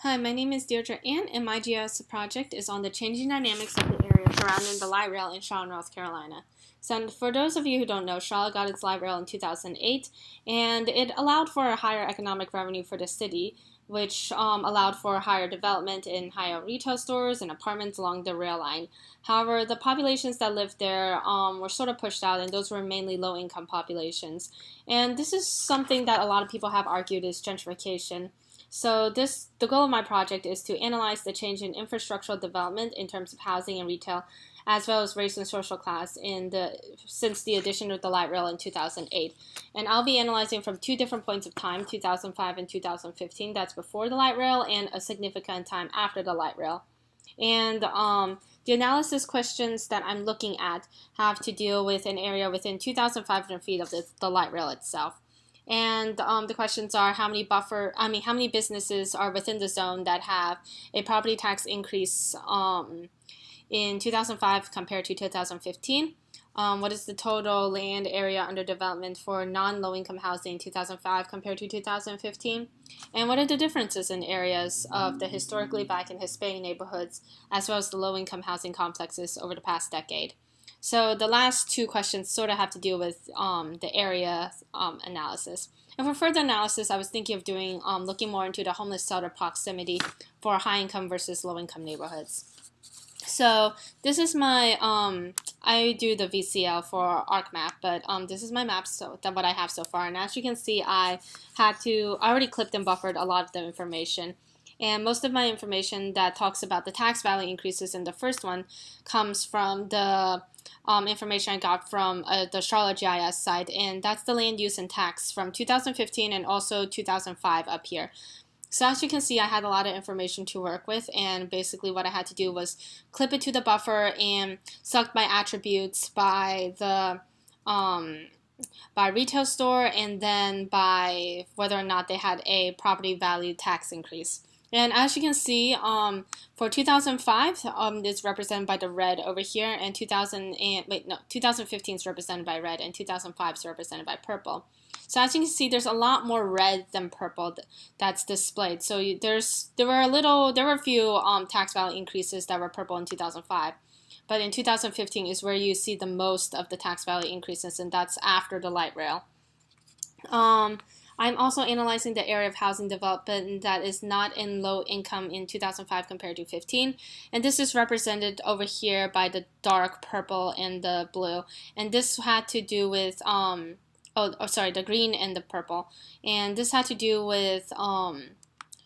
Hi, my name is Deirdre An, and my GIS project is on the changing dynamics of the area surrounding the light rail in Charlotte, North Carolina. So for those of you who don't know, Charlotte got its light rail in 2008, and it allowed for a higher economic revenue for the city, which allowed for higher development in higher retail stores and apartments along the rail line. However, the populations that lived there were sort of pushed out, and those were mainly low-income populations. And this is something that a lot of people have argued is gentrification. So the goal of my project is to analyze the change in infrastructural development in terms of housing and retail, as well as race and social class since the addition of the light rail in 2008. And I'll be analyzing from two different points of time, 2005 and 2015. That's before the light rail and a significant time after the light rail. And the analysis questions that I'm looking at have to deal with an area within 2,500 feet of the light rail itself. And the questions are how many businesses are within the zone that have a property tax increase in 2005 compared to 2015? What is the total land area under development for non-low-income housing in 2005 compared to 2015? And what are the differences in areas of the historically Black and Hispanic neighborhoods, as well as the low-income housing complexes over the past decade? So the last two questions sort of have to deal with the area analysis. And for further analysis, I was thinking of looking more into the homeless shelter proximity for high-income versus low-income neighborhoods. So this is my, I do the VCL for ArcMap, but this is my map, so what I have so far. And as you can see, I already clipped and buffered a lot of the information. And most of my information that talks about the tax value increases in the first one comes from the information I got from the Charlotte GIS site, and that's the land use and tax from 2015 and also 2005 up here. So as you can see, I had a lot of information to work with, and basically what I had to do was clip it to the buffer and select my attributes by the by retail store and then by whether or not they had a property value tax increase. And as you can see, for 2005, it's represented by the red over here, and 2015 is represented by red, and 2005 is represented by purple. So as you can see, there's a lot more red than purple that's displayed. So there were a few tax value increases that were purple in 2005, but in 2015 is where you see the most of the tax value increases, and that's after the light rail. I'm also analyzing the area of housing development that is not in low income in 2005 compared to 15. And this is represented over here by the dark purple and the blue. And this had to do with, the green and the purple. And this had to do with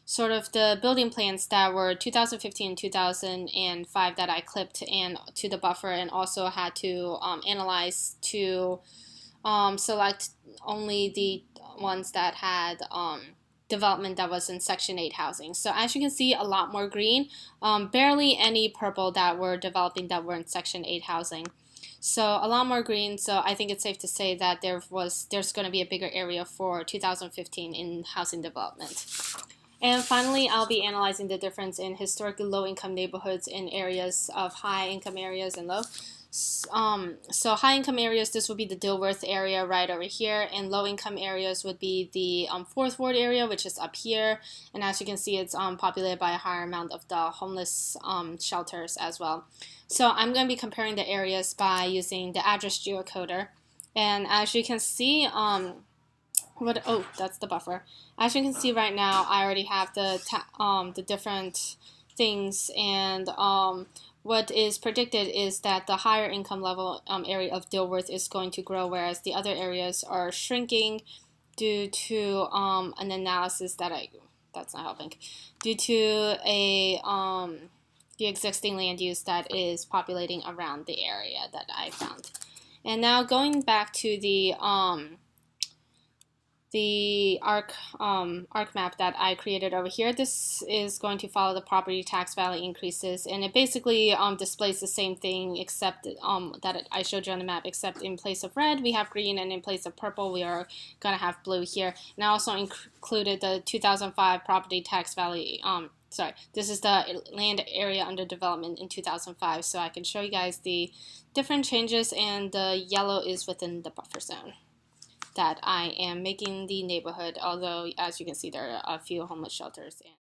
sort of the building plans that were 2015 2005 that I clipped and to the buffer, and also had to analyze to select only the ones that had development that was in Section 8 housing. So as you can see, a lot more green, barely any purple that were developing that were in Section 8 housing. So a lot more green, so I think it's safe to say that there's going to be a bigger area for 2015 in housing development. And finally, I'll be analyzing the difference in historically low-income neighborhoods in areas of high-income areas and low. So high-income areas, this would be the Dilworth area right over here, and low-income areas would be the 4th Ward area, which is up here. And as you can see, it's populated by a higher amount of the homeless shelters as well. So I'm going to be comparing the areas by using the address geocoder. And as you can see, that's the buffer. As you can see right now, I already have the different things, and what is predicted is that the higher income level area of Dilworth is going to grow, whereas the other areas are shrinking due to an analysis that's not helping, due to the existing land use that is populating around the area that I found. And now going back to the arc map that I created over here, this is going to follow the property tax value increases, and it basically displays the same thing except that I showed you on the map, except in place of red we have green, and in place of purple we are going to have blue here. And I also included the 2005 property tax value, this is the land area under development in 2005, so I can show you guys the different changes, and the yellow is within the buffer zone that I am making the neighborhood, although as you can see there are a few homeless shelters.